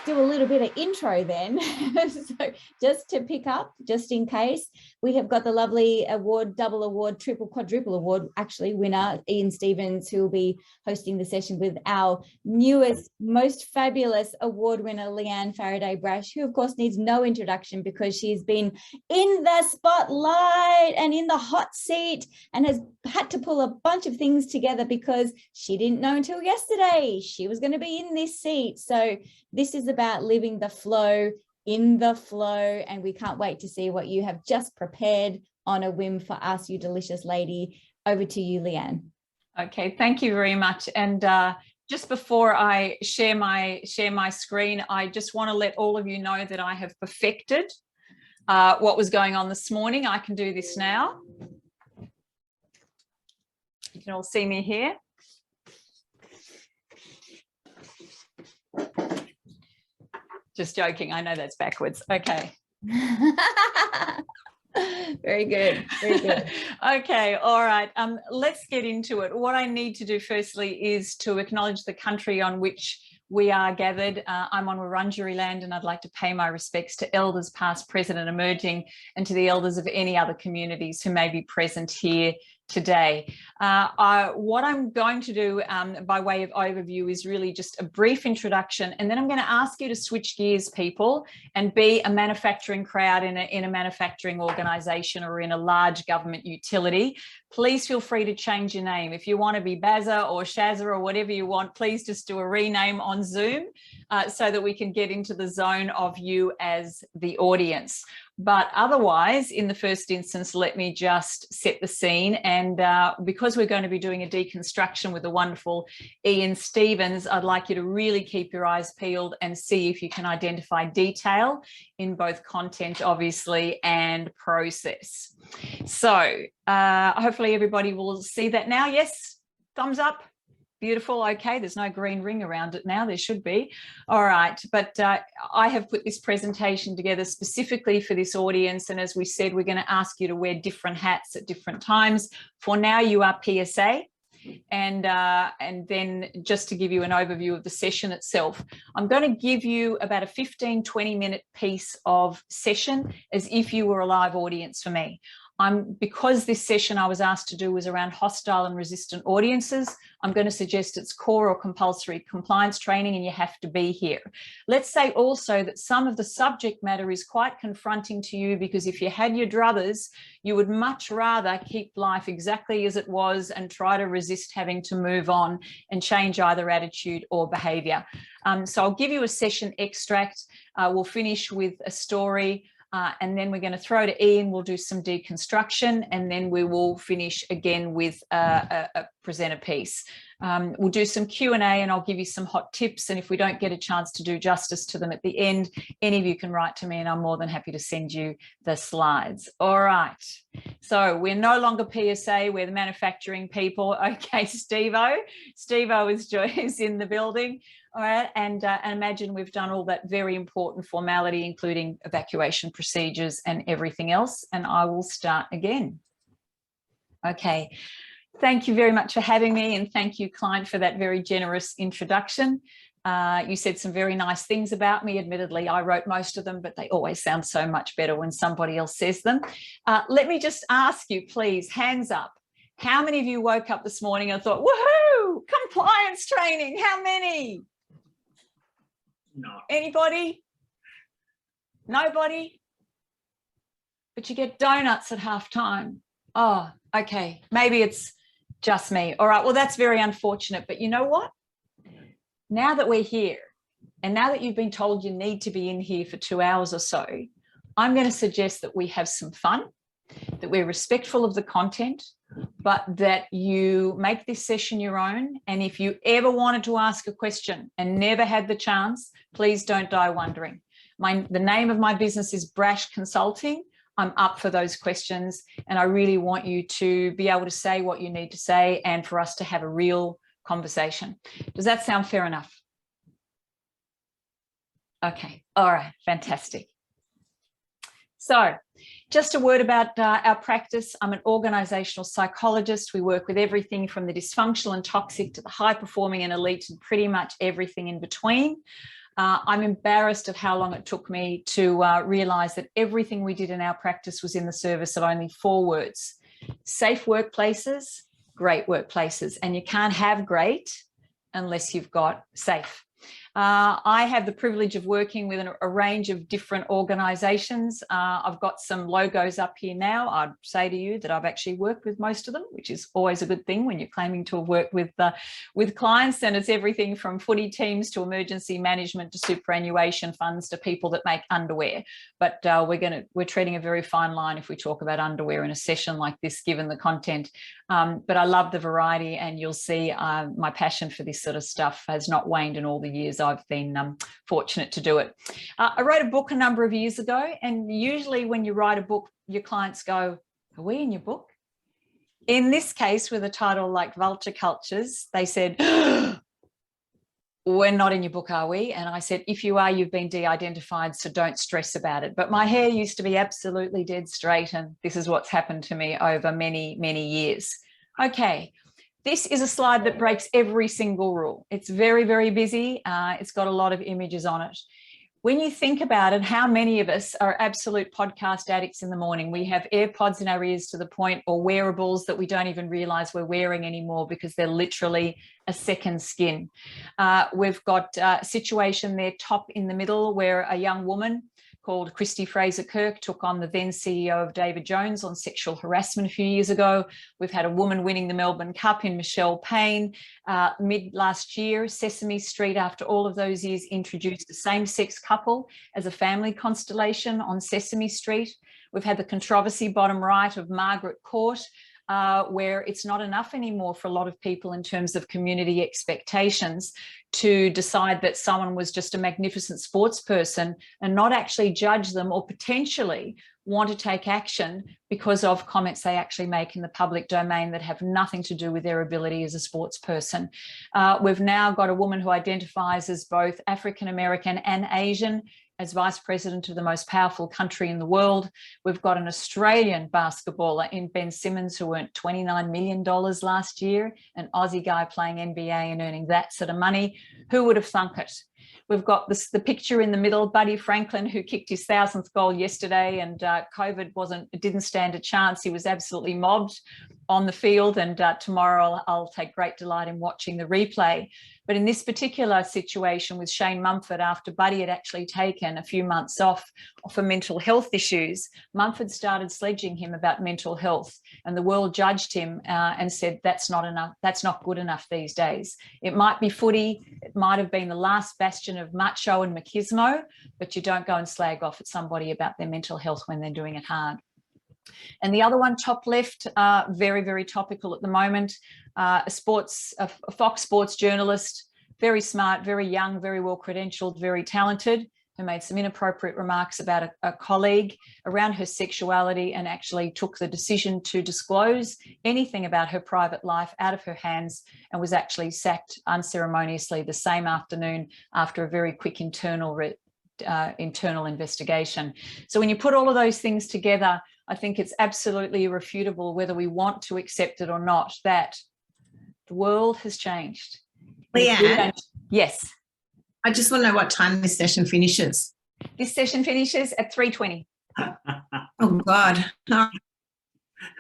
do a little bit of intro then. So just to pick up, just in case, we have got the lovely award, double award, triple, quadruple award, actually winner, Ian Stevens, who will be hosting the session with our newest, most fabulous award winner, Leanne Farraday-Brash, who of course needs no introduction because she's been in the spotlight and in the hot seat and has had to pull a bunch of things together because she didn't know until yesterday she was going to be in this seat. So this is about living the flow, in the flow, and we can't wait to see what you have just prepared on a whim for us, you delicious lady. Over to you, Leanne. Okay, thank you very much. And just before I share my screen, I just want to let all of you know that I have perfected what was going on this morning. I can do this now. You can all see me here. Just joking. I know that's backwards. Okay. Very good. Very good. Okay. All right. Let's get into it. What I need to do firstly is to acknowledge the country on which we are gathered. I'm on Wurundjeri land, and I'd like to pay my respects to elders past, present and emerging, and to the elders of any other communities who may be present here today. What I'm going to do by way of overview is really just a brief introduction, and then I'm going to ask you to switch gears, people, and be a manufacturing crowd in a manufacturing organisation or in a large government utility. Please feel free to change your name. If you want to be Bazza or Shazza or whatever you want, please just do a rename on Zoom so that we can get into the zone of you as the audience. But otherwise, in the first instance, let me just set the scene. And because we're going to be doing a deconstruction with the wonderful Ian Stevens, I'd like you to really keep your eyes peeled and see if you can identify detail in both content, obviously, and process. So hopefully everybody will see that now. Yes, thumbs up. Beautiful. Okay, there's no green ring around it now. There should be. All right, but I have put this presentation together specifically for this audience, and as we said, we're going to ask you to wear different hats at different times. For now, you are PSA, and then just to give you an overview of the session itself, I'm going to give you about a 15-20 minute piece of session as if you were a live audience for me. Because this session I was asked to do was around hostile and resistant audiences, I'm going to suggest it's core or compulsory compliance training and you have to be here. Let's say also that some of the subject matter is quite confronting to you because if you had your druthers, you would much rather keep life exactly as it was and try to resist having to move on and change either attitude or behaviour. So I'll give you a session extract. We'll finish with a story. And then we're going to throw to Ian, we'll do some deconstruction, and then we will finish again with a presenter piece. We'll do some Q&A and I'll give you some hot tips, and if we don't get a chance to do justice to them at the end, any of you can write to me and I'm more than happy to send you the slides. All right, so we're no longer PSA, we're the manufacturing people. Okay, Steve-O is in the building. All right, and imagine we've done all that very important formality, including evacuation procedures and everything else, and I will start again. Okay, thank you very much for having me, and thank you, client, for that very generous introduction. You said some very nice things about me. Admittedly, I wrote most of them, but they always sound so much better when somebody else says them. Let me just ask you, please, hands up. How many of you woke up this morning and thought, woohoo, compliance training? How many? No. Anybody? Nobody? But you get donuts at halftime. Oh, okay. Maybe it's just me. All right. Well, that's very unfortunate. But you know what? Now that we're here, and now that you've been told you need to be in here for 2 hours or so, I'm going to suggest that we have some fun, that we're respectful of the content, but that you make this session your own. And if you ever wanted to ask a question and never had the chance, please don't die wondering. The name of my business is Brash Consulting. I'm up for those questions, and I really want you to be able to say what you need to say and for us to have a real conversation. Does that sound fair enough? Okay, all right, fantastic. So just a word about our practice. I'm an organisational psychologist. We work with everything from the dysfunctional and toxic to the high performing and elite and pretty much everything in between. I'm embarrassed of how long it took me to realise that everything we did in our practice was in the service of only 4 words: safe workplaces, great workplaces. And you can't have great unless you've got safe. I have the privilege of working with a range of different organisations. I've got some logos up here now. I'd say to you that I've actually worked with most of them, which is always a good thing when you're claiming to have worked with clients. And it's everything from footy teams to emergency management to superannuation funds to people that make underwear. But we're treading a very fine line if we talk about underwear in a session like this, given the content. But I love the variety, and you'll see my passion for this sort of stuff has not waned in all the years I've been fortunate to do it. I wrote a book a number of years ago, and usually when you write a book, your clients go, "Are we in your book?" In this case, with a title like Vulture Cultures, they said, "We're not in your book, are we?" And I said, "If you are, you've been de-identified, so don't stress about it." But my hair used to be absolutely dead straight, and this is what's happened to me over many, many years. Okay. This is a slide that breaks every single rule. It's very, very busy. It's got a lot of images on it. When you think about it, how many of us are absolute podcast addicts in the morning? We have AirPods in our ears to the point, or wearables that we don't even realize we're wearing anymore because they're literally a second skin. We've got a situation there top in the middle where a young woman called Christy Fraser-Kirk took on the then CEO of David Jones on sexual harassment a few years ago. We've had a woman winning the Melbourne Cup in Michelle Payne. Mid last year, Sesame Street, after all of those years, introduced a same-sex couple as a family constellation on Sesame Street. We've had the controversy bottom right of Margaret Court, where it's not enough anymore for a lot of people in terms of community expectations to decide that someone was just a magnificent sports person and not actually judge them or potentially want to take action because of comments they actually make in the public domain that have nothing to do with their ability as a sports person. We've now got a woman who identifies as both African American and Asian, as vice president of the most powerful country in the world. We've got an Australian basketballer in Ben Simmons who earned $29 million last year, an Aussie guy playing NBA and earning that sort of money. Who would have thunk it? We've got the picture in the middle, Buddy Franklin, who kicked his 1000th goal yesterday, and COVID didn't stand a chance. He was absolutely mobbed on the field, and tomorrow I'll take great delight in watching the replay. But in this particular situation with Shane Mumford, after Buddy had actually taken a few months off for mental health issues, Mumford started sledging him about mental health, and the world judged him and said, that's not enough, that's not good enough these days. It might be footy, it might have been the last bastion of macho and machismo, but you don't go and slag off at somebody about their mental health when they're doing it hard. And the other one, top left, very, very topical at the moment, a Fox Sports journalist, very smart, very young, very well credentialed, very talented, who made some inappropriate remarks about a colleague around her sexuality and actually took the decision to disclose anything about her private life out of her hands, and was actually sacked unceremoniously the same afternoon after a very quick internal investigation. So when you put all of those things together, I think it's absolutely irrefutable, whether we want to accept it or not, that the world has changed. Leanne? Yes. I just want to know what time this session finishes. This session finishes at 3:20. Oh, God.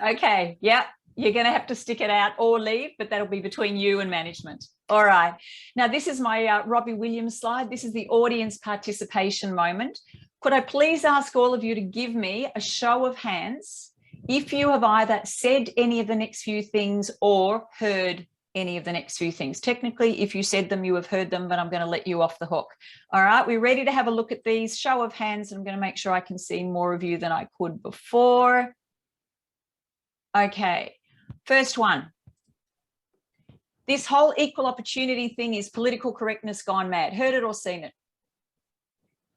Okay. Yeah. You're going to have to stick it out or leave, but that'll be between you and management. All right. Now, this is my Robbie Williams slide. This is the audience participation moment. Could I please ask all of you to give me a show of hands if you have either said any of the next few things or heard any of the next few things? Technically, if you said them, you have heard them, but I'm going to let you off the hook. All right, we're ready to have a look at these. Show of hands. I'm going to make sure I can see more of you than I could before. Okay, first one. This whole equal opportunity thing is political correctness gone mad. Heard it or seen it?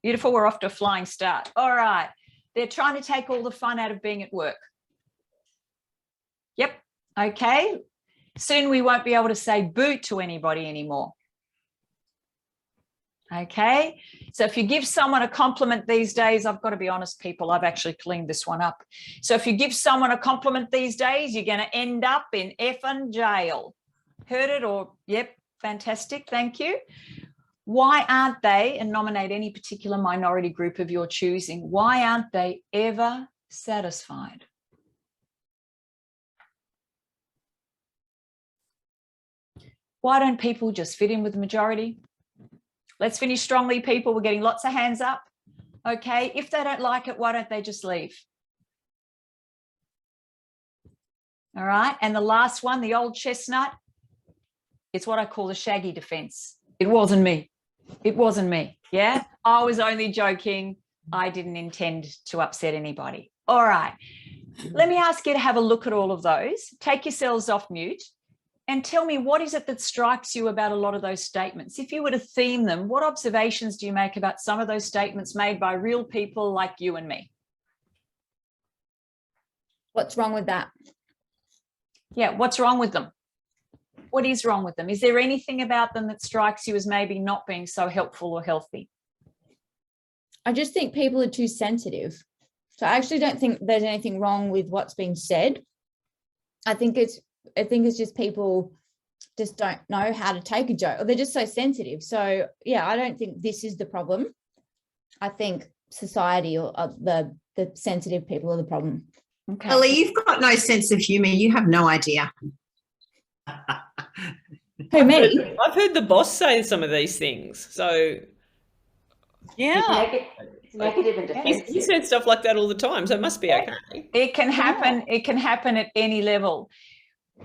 Beautiful, we're off to a flying start. All right, they're trying to take all the fun out of being at work. Yep, okay. Soon we won't be able to say boo to anybody anymore. Okay, so if you give someone a compliment these days, I've got to be honest, people, I've actually cleaned this one up. So if you give someone a compliment these days, you're going to end up in effing jail. Heard it or, yep, fantastic, thank you. Why aren't they, and nominate any particular minority group of your choosing, why aren't they ever satisfied? Why don't people just fit in with the majority? Let's finish strongly, people. We're getting lots of hands up. Okay, if they don't like it, why don't they just leave? All right, and the last one, the old chestnut, it's what I call the shaggy defense. It wasn't me. It wasn't me. Yeah, I was only joking. I didn't intend to upset anybody. All right, let me ask you to have a look at all of those. Take yourselves off mute and tell me, what is it that strikes you about a lot of those statements? If you were to theme them, what observations do you make about some of those statements made by real people like you and me? What's wrong with that? Yeah, what's wrong with them? What is wrong with them? Is there anything about them that strikes you as maybe not being so helpful or healthy? I just think people are too sensitive. So I actually don't think there's anything wrong with what's being said. I think it's just people just don't know how to take a joke, or they're just so sensitive. So yeah, I don't think this is the problem. I think society or the sensitive people are the problem. Okay. Ellie, you've got no sense of humour. You have no idea. Who, me? I've heard the boss say some of these things. So Yeah. It's negative and defensive. he said stuff like that all the time, so it must be okay. It can happen. It can happen at any level.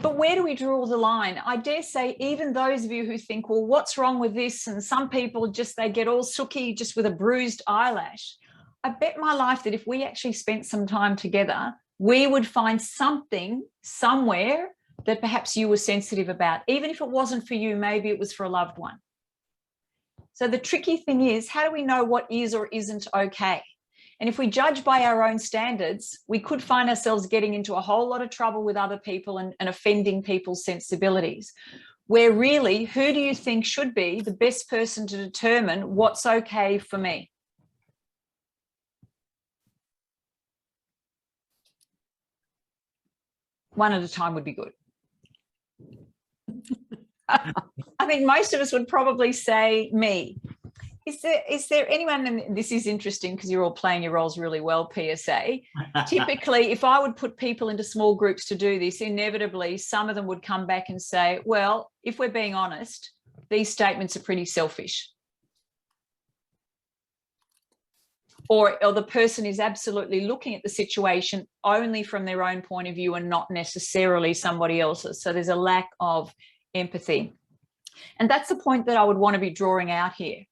But where do we draw the line? I dare say even those of you who think, well, what's wrong with this? And some people just, they get all sooky just with a bruised eyelash. I bet my life that if we actually spent some time together, we would find something somewhere that perhaps you were sensitive about. Even if it wasn't for you, maybe it was for a loved one. So the tricky thing is, how do we know what is or isn't okay? And if we judge by our own standards, we could find ourselves getting into a whole lot of trouble with other people and offending people's sensibilities, where really, who do you think should be the best person to determine what's okay for me? One at a time would be good. I think most of us would probably say me. Is there anyone, and this is interesting because you're all playing your roles really well, PSA. Typically, if I would put people into small groups to do this, inevitably some of them would come back and say, well, if we're being honest, these statements are pretty selfish. Or the person is absolutely looking at the situation only from their own point of view and not necessarily somebody else's. So there's a lack of empathy. And that's the point that I would want to be drawing out here,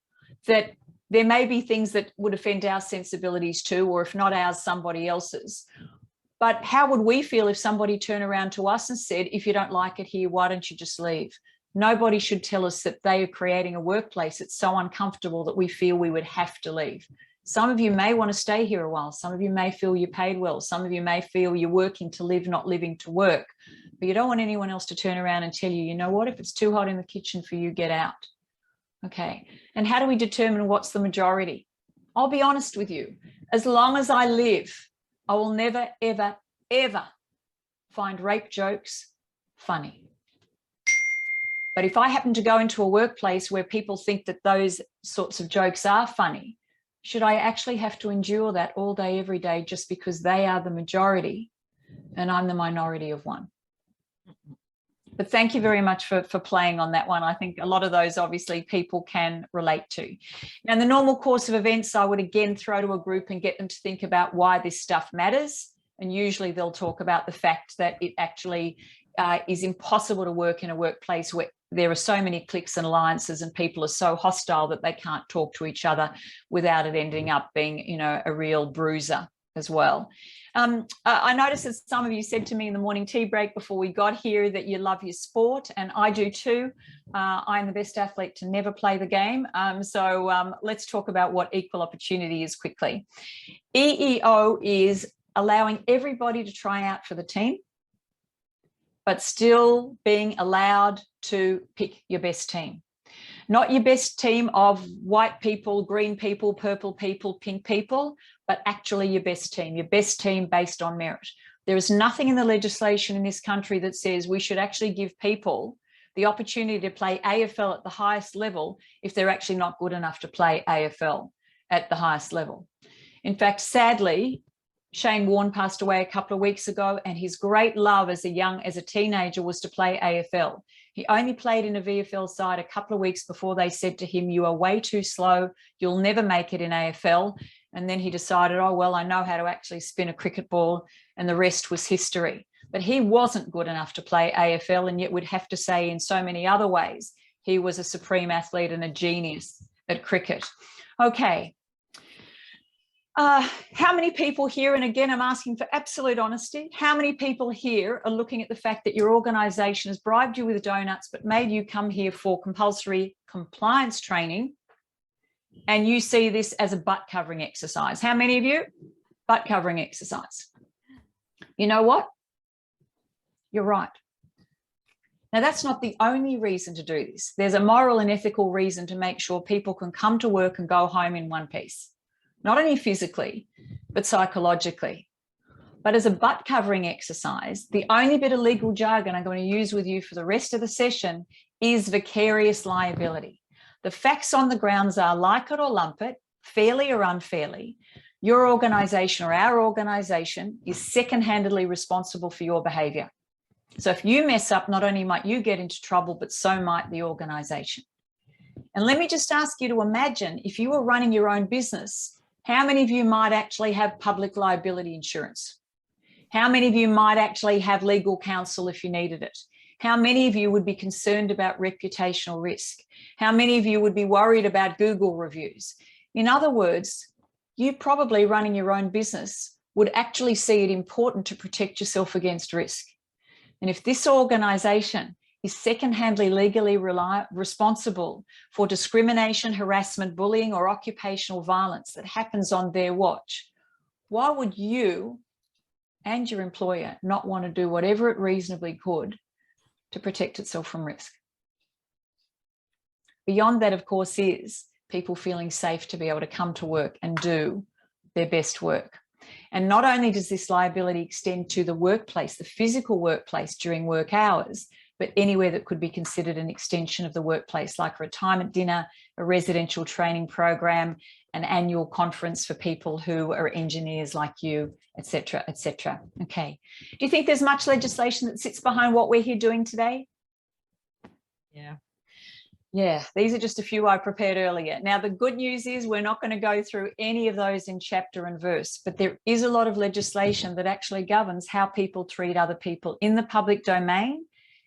that there may be things that would offend our sensibilities too, or if not ours, somebody else's. But how would we feel if somebody turned around to us and said, if you don't like it here, why don't you just leave? Nobody should tell us that they are creating a workplace that's so uncomfortable that we feel we would have to leave. Some of you may want to stay here a while. Some of you may feel you're paid well. Some of you may feel you're working to live, not living to work. But you don't want anyone else to turn around and tell you, you know what, if it's too hot in the kitchen for you, get out. Okay. And how do we determine what's the majority? I'll be honest with you. As long as I live, I will never, ever, ever find rape jokes funny. But if I happen to go into a workplace where people think that those sorts of jokes are funny, should I actually have to endure that all day, every day, just because they are the majority and I'm the minority of one? But thank you very much for playing on that one. I think a lot of those, obviously, people can relate to. Now, in the normal course of events, I would again throw to a group and get them to think about why this stuff matters. And usually they'll talk about the fact that it actually is impossible to work in a workplace where there are so many cliques and alliances and people are so hostile that they can't talk to each other without it ending up being, you know, a real bruiser as well. I noticed that some of you said to me in the morning tea break before we got here that you love your sport, and I do too. I'm the best athlete to never play the game. So let's talk about what equal opportunity is quickly. EEO is allowing everybody to try out for the team, but still being allowed to pick your best team. Not your best team of white people, green people, purple people, pink people, but actually your best team based on merit. There is nothing in the legislation in this country that says we should actually give people the opportunity to play AFL at the highest level if they're actually not good enough to play AFL at the highest level. In fact, sadly, Shane Warne passed away a couple of weeks ago, and his great love as a teenager was to play AFL. He only played in a VFL side a couple of weeks before they said to him, "You are way too slow. You'll never make it in AFL." And then he decided, "Oh, well, I know how to actually spin a cricket ball," and the rest was history. But he wasn't good enough to play AFL, and yet we'd have to say in so many other ways, he was a supreme athlete and a genius at cricket. Okay. How many people here, and again, I'm asking for absolute honesty, how many people here are looking at the fact that your organisation has bribed you with donuts but made you come here for compulsory compliance training, and you see this as a butt covering exercise? How many of you? Butt covering exercise. You know what? You're right. Now, that's not the only reason to do this. There's a moral and ethical reason to make sure people can come to work and go home in one piece. Not only physically, but psychologically. But as a butt covering exercise, the only bit of legal jargon I'm going to use with you for the rest of the session is vicarious liability. The facts on the grounds are, like it or lump it, fairly or unfairly, your organisation or our organisation is second-handedly responsible for your behaviour. So if you mess up, not only might you get into trouble, but so might the organisation. And let me just ask you to imagine, if you were running your own business, how many of you might actually have public liability insurance? How many of you might actually have legal counsel if you needed it? How many of you would be concerned about reputational risk? How many of you would be worried about Google reviews? In other words, you probably running your own business would actually see it important to protect yourself against risk. And if this organisation is second-handedly legally responsible for discrimination, harassment, bullying, or occupational violence that happens on their watch, why would you and your employer not want to do whatever it reasonably could to protect itself from risk? Beyond that, of course, is people feeling safe to be able to come to work and do their best work. And not only does this liability extend to the workplace, the physical workplace during work hours, but anywhere that could be considered an extension of the workplace, like a retirement dinner, a residential training program, an annual conference for people who are engineers like you, etc., etc. Okay. Do you think there's much legislation that sits behind what we're here doing today? Yeah, these are just a few I prepared earlier. Now, the good news is we're not going to go through any of those in chapter and verse, but there is a lot of legislation that actually governs how people treat other people in the public domain,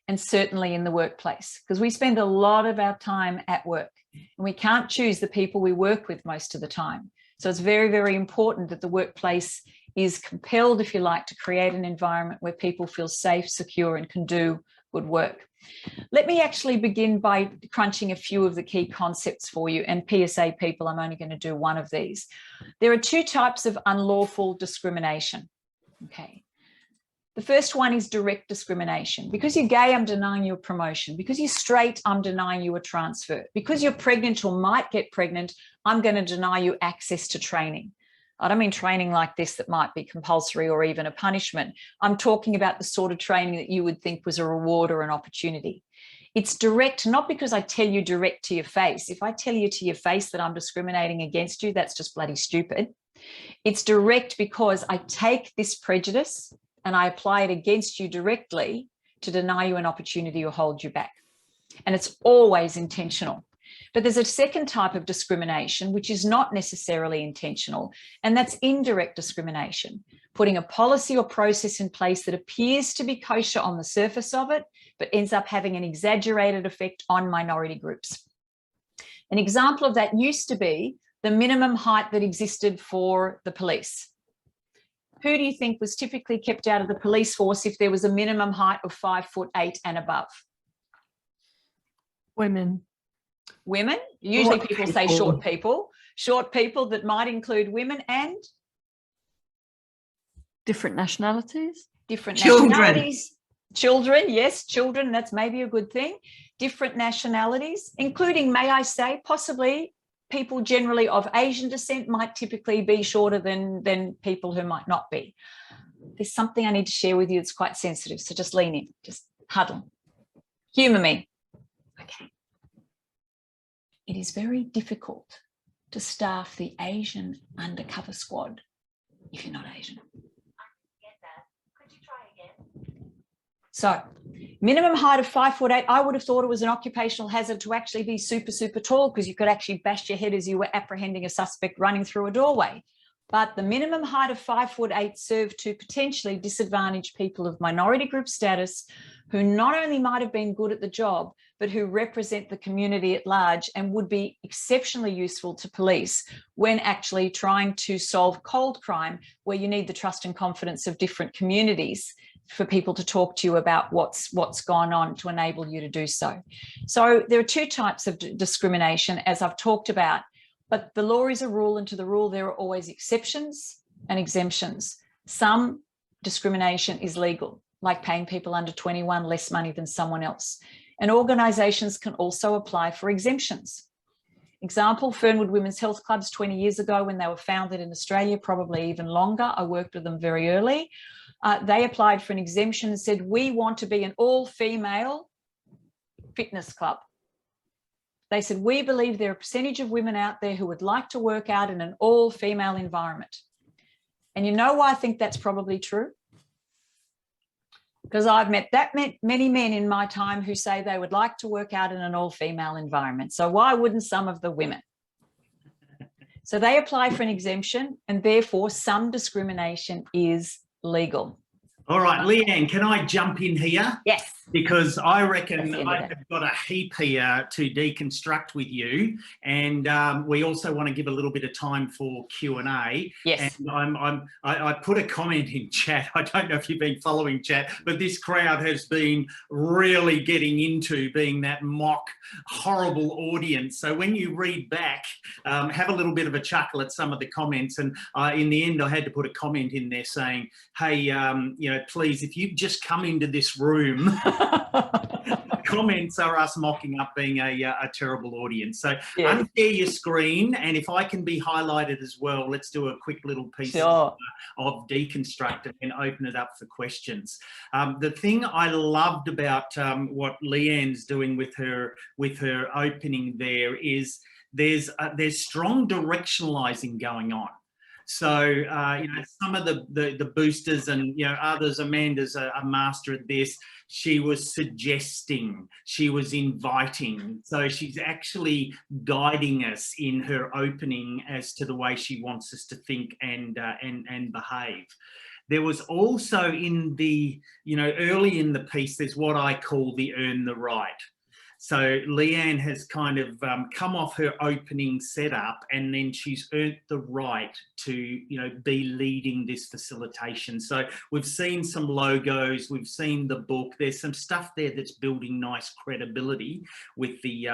and certainly in the workplace, because we spend a lot of our time at work and we can't choose the people we work with most of the time. So it's very, very important that the workplace is compelled, if you like, to create an environment where people feel safe, secure, and can do good work. Let me actually begin by crunching a few of the key concepts for you. And PSA people, I'm only going to do one of these. There are two types of unlawful discrimination. Okay. The first one is direct discrimination. Because you're gay, I'm denying you a promotion. Because you're straight, I'm denying you a transfer. Because you're pregnant or might get pregnant, I'm going to deny you access to training. I don't mean training like this that might be compulsory or even a punishment. I'm talking about the sort of training that you would think was a reward or an opportunity. It's direct, not because I tell you direct to your face. If I tell you to your face that I'm discriminating against you, that's just bloody stupid. It's direct because I take this prejudice and I apply it against you directly to deny you an opportunity or hold you back. And it's always intentional. But there's a second type of discrimination, which is not necessarily intentional, and that's indirect discrimination, putting a policy or process in place that appears to be kosher on the surface of it, but ends up having an exaggerated effect on minority groups. An example of that used to be the minimum height that existed for the police. Who do you think was typically kept out of the police force if there was a minimum height of 5'8" and above? Women. Women. Usually people say short people. Short people that might include women and Different nationalities. different Children. nationalities. Children, yes, children, that's maybe a good thing. Different nationalities, including, may I say, possibly people generally of Asian descent might typically be shorter than people who might not be. There's something I need to share with you that's quite sensitive, so just lean in, just huddle. Humour me. Okay. It is very difficult to staff the Asian undercover squad if you're not Asian. So minimum height of 5'8". I would have thought it was an occupational hazard to actually be super, super tall, because you could actually bash your head as you were apprehending a suspect running through a doorway. But the minimum height of 5'8" served to potentially disadvantage people of minority group status who not only might have been good at the job, but who represent the community at large and would be exceptionally useful to police when actually trying to solve cold crime, where you need the trust and confidence of different communities for people to talk to you about what's gone on to enable you to do so. So there are two types of discrimination, as I've talked about, but the law is a rule, and to the rule there are always exceptions and exemptions. Some discrimination is legal, like paying people under 21 less money than someone else. And organisations can also apply for exemptions. Example, Fernwood Women's Health Clubs 20 years ago, when they were founded in Australia, probably even longer. I worked with them very early. They applied for an exemption and said, we want to be an all-female fitness club. They said, we believe there are a percentage of women out there who would like to work out in an all-female environment. And you know why I think that's probably true? Because I've met many men in my time who say they would like to work out in an all-female environment. So why wouldn't some of the women? So they apply for an exemption, and therefore some discrimination is legal. All right, Leanne, can I jump in here? Yes. Because I reckon Yes, I have got a heap here to deconstruct with you, and we also want to give a little bit of time for Q&A. Yes. And I put a comment in chat. I don't know if you've been following chat, but this crowd has been really getting into being that mock horrible audience. So when you read back, have a little bit of a chuckle at some of the comments. And in the end, I had to put a comment in there saying, hey, you know, please, if you've just come into this room, comments are us mocking up being a terrible audience. So Yes. unshare your screen, and if I can be highlighted as well, let's do a quick little piece of deconstruct and then open it up for questions. The thing I loved about what Leanne's doing with her opening there is there's strong directionalizing going on. So, you know, some of the boosters and, you know, others, Amanda's a master at this. She was suggesting, she was inviting. So she's actually guiding us in her opening as to the way she wants us to think and behave. There was also in the, you know, early in the piece, there's what I call the earn the right. So Leanne has kind of come off her opening setup, and then she's earned the right to, you know, be leading this facilitation. So we've seen some logos, we've seen the book. There's some stuff there that's building nice credibility with the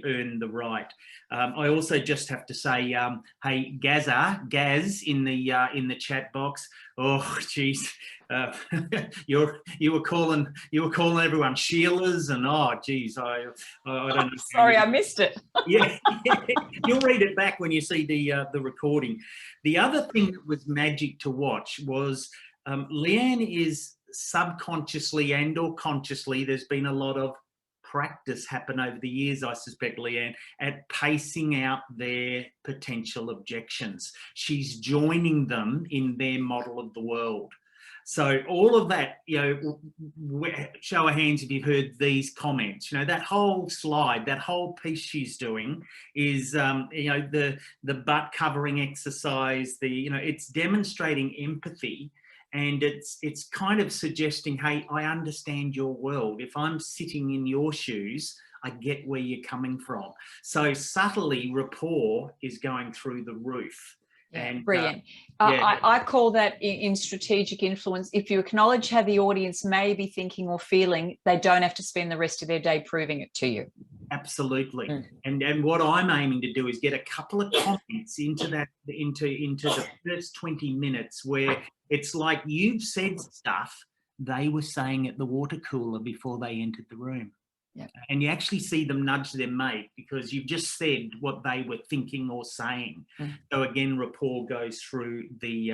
earn the right. I also just have to say, hey, Gaz in the chat box. Oh, geez. You were calling everyone Sheilas, and oh geez, I don't know. Sorry, I missed it. Yeah, you'll read it back when you see the recording. The other thing that was magic to watch was Leanne is subconsciously and or consciously, there's been a lot of practice happen over the years, I suspect, Leanne, at pacing out their potential objections. She's joining them in their model of the world. So all of that, you know, show of hands if you've heard these comments. You know, that whole slide, that whole piece she's doing is, you know, the butt covering exercise. You know, it's demonstrating empathy, and it's kind of suggesting, hey, I understand your world. If I'm sitting in your shoes, I get where you're coming from. So subtly, rapport is going through the roof. Yeah, and brilliant. yeah. I call that in strategic influence. If you acknowledge how the audience may be thinking or feeling, they don't have to spend the rest of their day proving it to you. Absolutely. And what I'm aiming to do is get a couple of comments into the first 20 minutes where it's like you've said stuff they were saying at the water cooler before they entered the room. And you actually see them nudge their mate because you've just said what they were thinking or saying. So again, rapport goes through the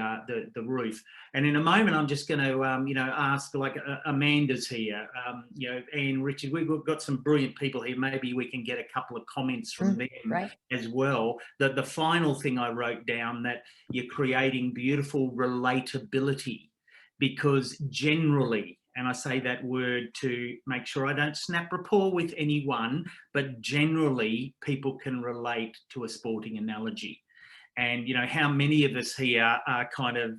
roof. And in a moment, I'm just going to ask, like, Amanda's here, and Richard, we've got some brilliant people here. Maybe we can get a couple of comments from them as well. The final thing I wrote down, that you're creating beautiful relatability, because generally, and I say that word to make sure I don't snap rapport with anyone, but generally people can relate to a sporting analogy. And, how many of us here are kind of,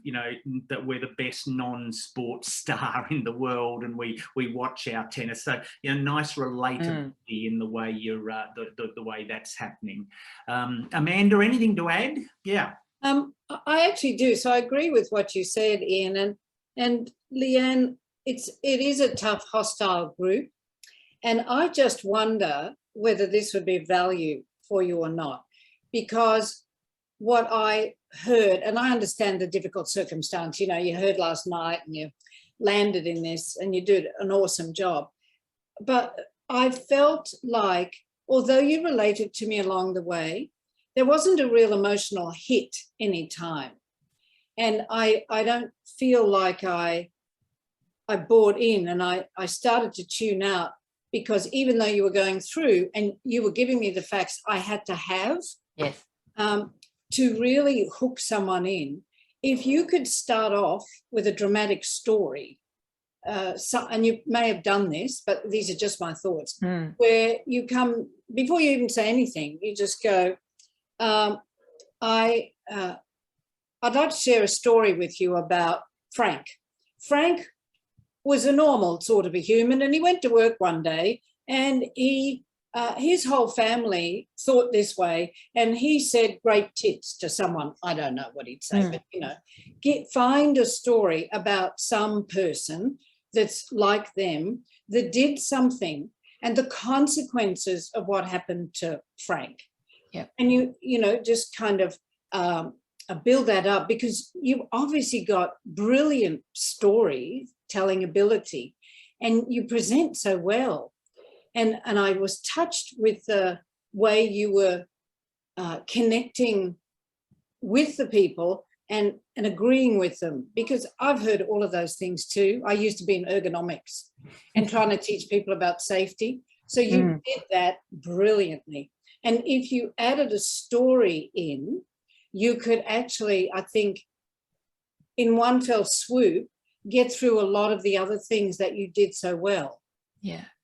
that we're the best non-sport star in the world, and we watch our tennis. So, nice relatability in the way you're, the way that's happening. Amanda, anything to add? Yeah. I actually do. So I agree with what you said, Ian, and Leanne. It is a tough, hostile group. And I just wonder whether this would be of value for you or not, because what I heard, and I understand the difficult circumstance, you heard last night and you landed in this and you did an awesome job. But I felt like, although you related to me along the way, there wasn't a real emotional hit any time. And I don't feel like I bought in, and I started to tune out, because even though you were going through and you were giving me the facts I had to have to really hook someone in, if you could start off with a dramatic story, and you may have done this, but these are just my thoughts, where you come, before you even say anything, you just go, I'd like to share a story with you about Frank. Frank was a normal sort of a human, and he went to work one day, and his whole family thought this way, and he said great tits to someone. I don't know what he'd say, but find a story about some person that's like them, that did something, and the consequences of what happened to Frank. And you just kind of build that up, because you obviously got brilliant storytelling ability, and you present so well. And I was touched with the way you were connecting with the people and agreeing with them, because I've heard all of those things too. I used to be in ergonomics and trying to teach people about safety. So you did that brilliantly. And if you added a story in, you could actually, I think, in one fell swoop, get through a lot of the other things that you did so well.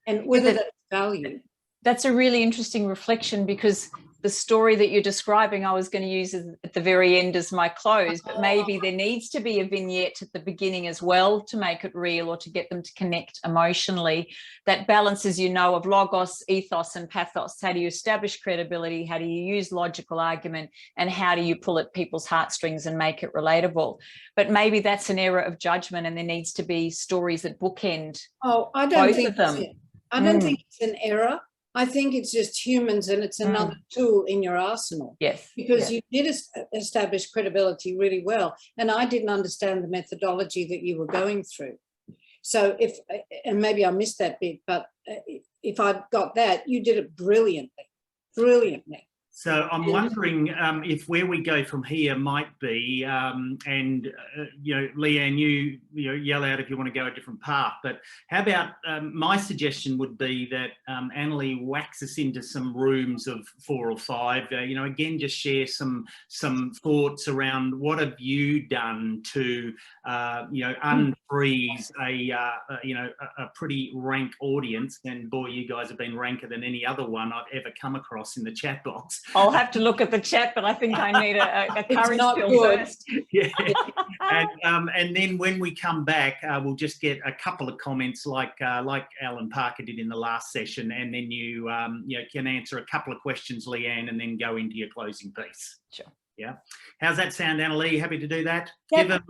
And whether that's value. That's a really interesting reflection, because the story that you're describing, I was going to use at the very end as my close, but maybe there needs to be a vignette at the beginning as well to make it real, or to get them to connect emotionally. That balance, as you know, of logos, ethos and pathos. How do you establish credibility? How do you use logical argument? And how do you pull at people's heartstrings and make it relatable? But maybe that's an error of judgment, and there needs to be stories that bookend I don't both think of them. I don't think it's an error. I think it's just humans, and it's another tool in your arsenal. Because you did establish credibility really well, and I didn't understand the methodology that you were going through. So and maybe I missed that bit, but if I got that, you did it brilliantly. So I'm wondering if where we go from here might be, Leanne, you yell out if you want to go a different path. But how about my suggestion would be that Annalie whacks us into some rooms of 4 or 5. Again, just share some thoughts around what have you done to unfreeze a pretty rank audience. And boy, you guys have been ranker than any other one I've ever come across in the chat box. I'll have to look at the chat, but I think I need a courage pill first. And then when we come back, we'll just get a couple of comments like Alan Parker did in the last session, and then you can answer a couple of questions, Leanne, and then go into your closing piece. Sure. Yeah. How's that sound, Annalie? Happy to do that? Yep,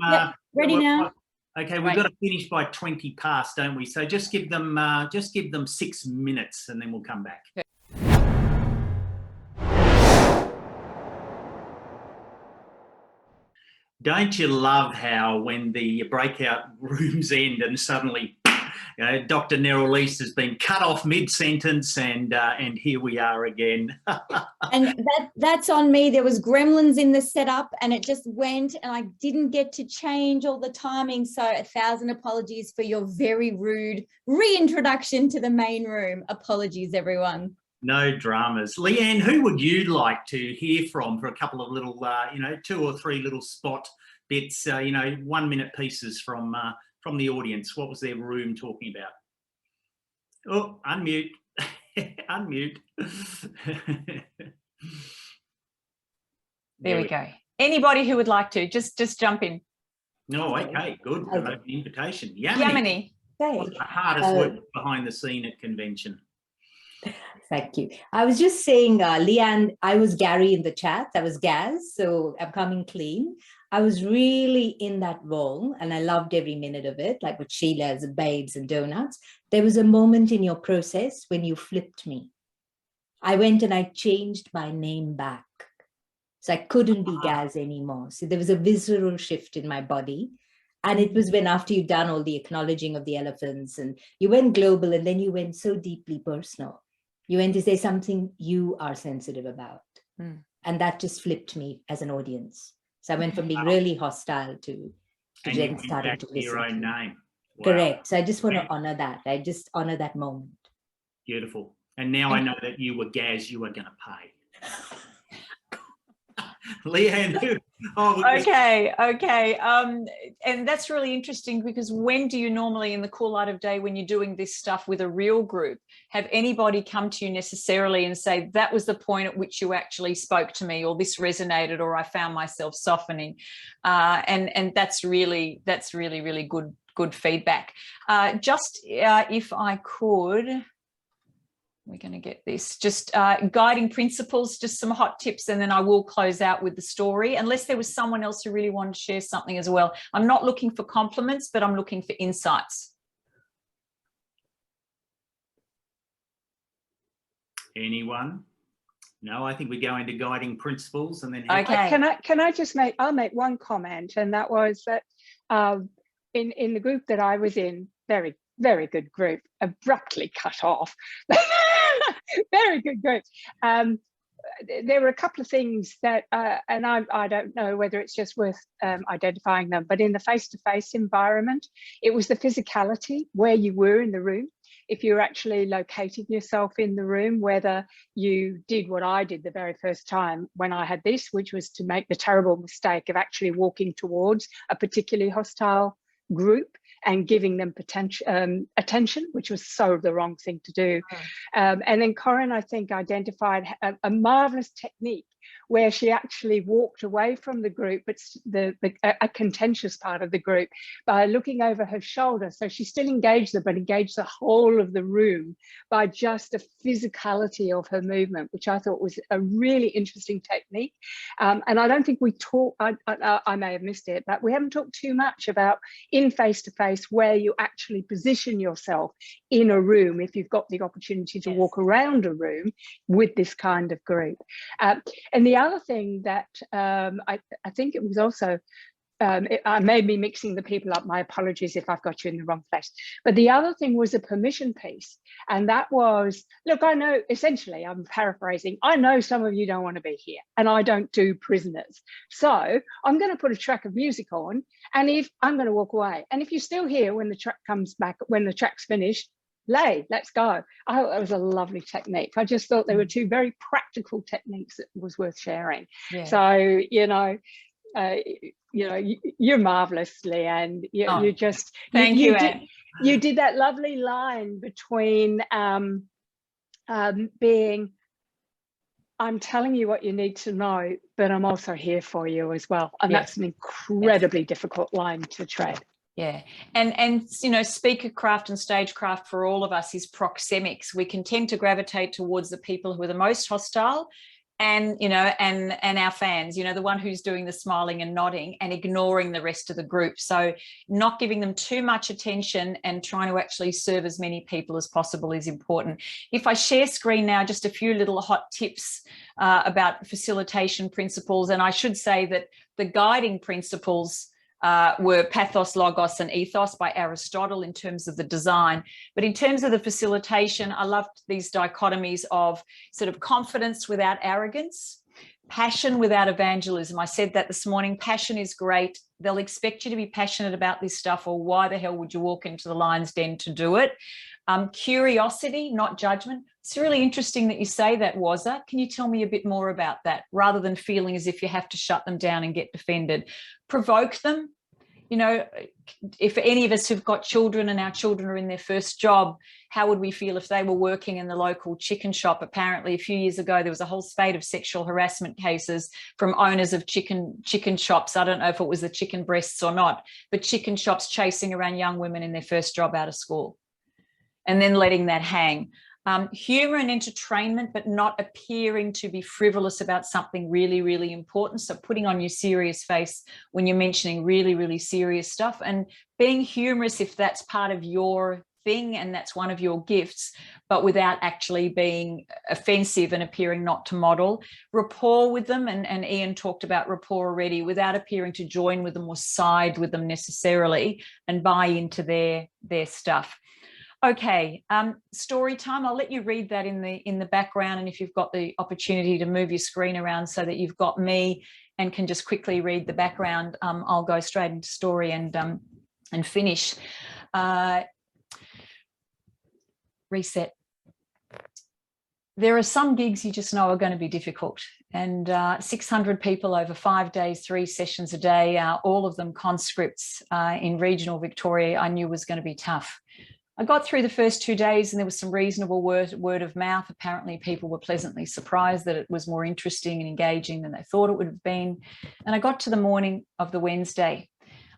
ready now. Okay, we've got to finish by 20 past, don't we? So just give them 6 minutes, and then we'll come back. Okay. Don't you love how when the breakout rooms end and suddenly Dr. Nerylise has been cut off mid-sentence, and here we are again. And that's on me. There was gremlins in the setup, and it just went, and I didn't get to change all the timing. So 1,000 apologies for your very rude reintroduction to the main room. Apologies, everyone. No dramas. Leanne, who would you like to hear from for a couple of little, 2 or 3 little spot bits, 1-minute pieces from the audience? What was their room talking about? Oh, unmute. Unmute. There we go. Anybody who would like to, just jump in. No, okay, good. Okay. Open invitation. Yamini. What's the hardest work behind the scene at convention? Thank you. I was just saying, Leanne, I was Gary in the chat. I was Gaz, so I'm coming clean. I was really in that role, and I loved every minute of it, like with Sheila's and Babes and Donuts. There was a moment in your process when you flipped me. I went and I changed my name back. So I couldn't be Gaz anymore. So there was a visceral shift in my body. And it was when, after you'd done all the acknowledging of the elephants, and you went global, and then you went so deeply personal. You went to say something you are sensitive about. And that just flipped me as an audience. So I went from being really hostile to then starting to listen. Your own name. Wow. Correct. So I just want to honor that. I just honor that moment. Beautiful. And now I know that you were Gaz, you were going to pay. Leanne. Okay. And that's really interesting, because when do you normally, in the cool light of day, when you're doing this stuff with a real group, have anybody come to you necessarily and say, that was the point at which you actually spoke to me, or this resonated, or I found myself softening? And that's really good feedback. If I could, we're going to get this, just guiding principles, just some hot tips, and then I will close out with the story, unless there was someone else who really wanted to share something as well. I'm not looking for compliments, but I'm looking for insights. Anyone? No, I think we go into guiding principles, and then okay. Can I just I'll make one comment, and that was that in the group that I was in, very good group, abruptly cut off. Very good group. There were a couple of things that, and I don't know whether it's just worth identifying them, but in the face-to-face environment, it was the physicality, where you were in the room. If you're actually locating yourself in the room, whether you did what I did the very first time when I had this, which was to make the terrible mistake of actually walking towards a particularly hostile group and giving them attention, which was so the wrong thing to do. And then Corinne, I think, identified a marvelous technique where she actually walked away from the group, but a contentious part of the group, by looking over her shoulder. So she still engaged them, but engaged the whole of the room by just the physicality of her movement, which I thought was a really interesting technique. And I don't think we talk, I may have missed it, but we haven't talked too much about in face-to-face where you actually position yourself in a room if you've got the opportunity to walk around a room with this kind of group. And the other thing that I think it was also, I may be mixing the people up, my apologies if I've got you in the wrong place. But the other thing was a permission piece. And that was, look, I know, essentially, I'm paraphrasing, I know some of you don't want to be here, and I don't do prisoners. So I'm going to put a track of music on, and if I'm going to walk away. And if you're still here when the track comes back, when the track's finished, let's go. I thought that was a lovely technique. I just thought there were two very practical techniques that was worth sharing. Yeah. So, you're marvelous, Leanne. You just thank you. You did that lovely line between being, I'm telling you what you need to know, but I'm also here for you as well. And that's an incredibly difficult line to tread. Yeah, and speaker craft and stagecraft for all of us is proxemics. We can tend to gravitate towards the people who are the most hostile, and and our fans, the one who's doing the smiling and nodding and ignoring the rest of the group. So not giving them too much attention and trying to actually serve as many people as possible is important. If I share screen now, just a few little hot tips about facilitation principles, and I should say that the guiding principles were pathos, logos, and ethos by Aristotle in terms of the design. But in terms of the facilitation, I loved these dichotomies of sort of confidence without arrogance, passion without evangelism. I said that this morning. Passion is great. They'll expect you to be passionate about this stuff, or why the hell would you walk into the lion's den to do it? Curiosity, not judgment. It's really interesting that you say that, Wazza. Can you tell me a bit more about that, rather than feeling as if you have to shut them down and get defended? Provoke them. You know, if any of us have got children and our children are in their first job, how would we feel if they were working in the local chicken shop? Apparently, a few years ago, there was a whole spate of sexual harassment cases from owners of chicken shops. I don't know if it was the chicken breasts or not, but chicken shops chasing around young women in their first job out of school and then letting that hang. Humour and entertainment, but not appearing to be frivolous about something really, really important. So putting on your serious face when you're mentioning really, really serious stuff, and being humorous if that's part of your thing and that's one of your gifts, but without actually being offensive and appearing not to model. Rapport with them, and Ian talked about rapport already, without appearing to join with them or side with them necessarily and buy into their stuff. Okay, story time. I'll let you read that in the background, and if you've got the opportunity to move your screen around so that you've got me and can just quickly read the background, I'll go straight into story and finish. Reset. There are some gigs you just know are going to be difficult, and 600 people over 5 days, 3 sessions a day, all of them conscripts in regional Victoria, I knew was going to be tough. I got through the first 2 days and there was some reasonable word of mouth. Apparently people were pleasantly surprised that it was more interesting and engaging than they thought it would have been. And I got to the morning of the Wednesday.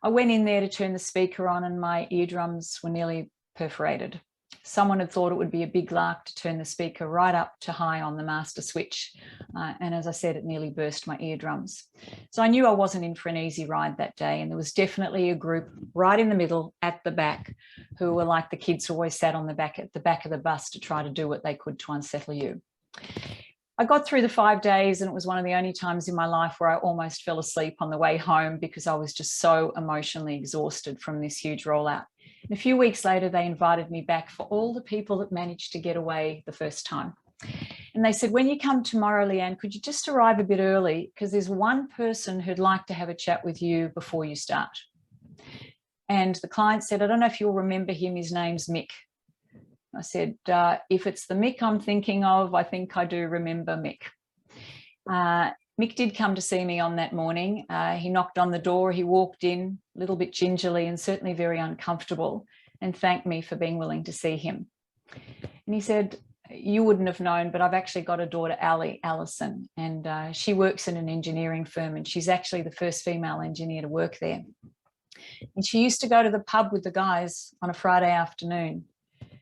I went in there to turn the speaker on and my eardrums were nearly perforated. Someone had thought it would be a big lark to turn the speaker right up to high on the master switch. And as I said, it nearly burst my eardrums. So I knew I wasn't in for an easy ride that day. And there was definitely a group right in the middle at the back who were like the kids who always sat on the back at the back of the bus to try to do what they could to unsettle you. I got through the 5 days and it was one of the only times in my life where I almost fell asleep on the way home because I was just so emotionally exhausted from this huge rollout. And a few weeks later, they invited me back for all the people that managed to get away the first time. And they said, when you come tomorrow, Leanne, could you just arrive a bit early? Because there's one person who'd like to have a chat with you before you start. And the client said, I don't know if you'll remember him. His name's Mick. I said, if it's the Mick I'm thinking of, I think I do remember Mick. Mick did come to see me on that morning. He knocked on the door, he walked in a little bit gingerly and certainly very uncomfortable, and thanked me for being willing to see him. And he said, you wouldn't have known, but I've actually got a daughter, Alison, and she works in an engineering firm, and she's actually the first female engineer to work there. And she used to go to the pub with the guys on a Friday afternoon.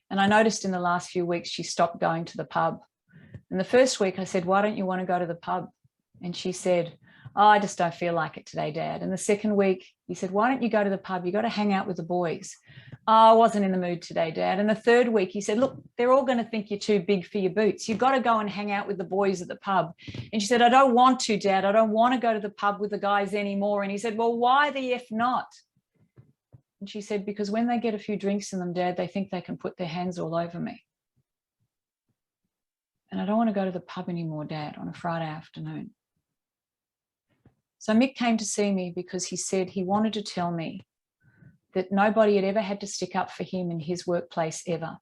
And I noticed in the last few weeks, she stopped going to the pub. And the first week I said, why don't you want to go to the pub? And she said, oh, I just don't feel like it today, Dad. And the second week, he said, why don't you go to the pub? You got to hang out with the boys. Oh, I wasn't in the mood today, Dad. And the third week, he said, look, they're all going to think you're too big for your boots. You've got to go and hang out with the boys at the pub. And she said, I don't want to, Dad. I don't want to go to the pub with the guys anymore. And he said, well, why the F not? And she said, because when they get a few drinks in them, Dad, they think they can put their hands all over me. And I don't want to go to the pub anymore, Dad, on a Friday afternoon. So Mick came to see me because he said he wanted to tell me that nobody had ever had to stick up for him in his workplace ever,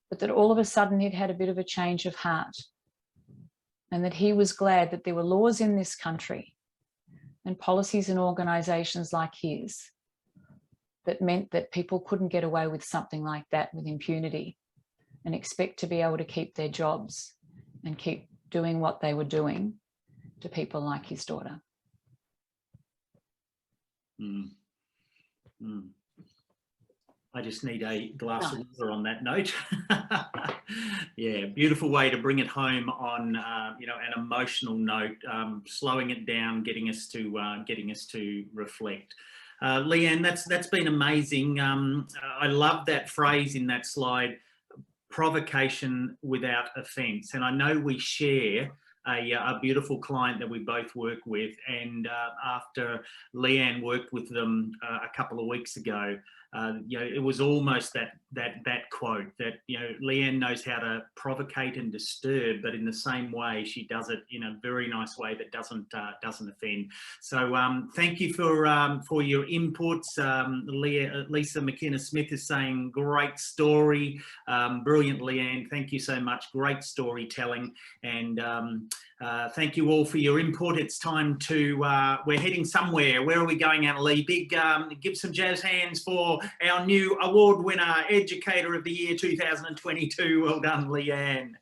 but that all of a sudden he'd had a bit of a change of heart, and that he was glad that there were laws in this country and policies and organisations like his that meant that people couldn't get away with something like that with impunity and expect to be able to keep their jobs and keep doing what they were doing to people like his daughter. I just need a glass of water on that note. Yeah, beautiful way to bring it home on you know, an emotional note, slowing it down, getting us to reflect. Leanne, that's been amazing. I love that phrase in that slide, provocation without offence. And I know we share a beautiful client that we both work with, and after Leanne worked with them a couple of weeks ago, it was almost that quote that, Leanne knows how to provocate and disturb, but in the same way, she does it in a very nice way that doesn't offend. So thank you for your inputs. Lisa McKenna-Smith is saying, great story. Brilliant, Leanne. Thank you so much. Great storytelling. And thank you all for your input. It's time to, we're heading somewhere. Where are we going, Annalie? Give some jazz hands for our new award winner, Educator of the Year 2022. Well done, Leanne.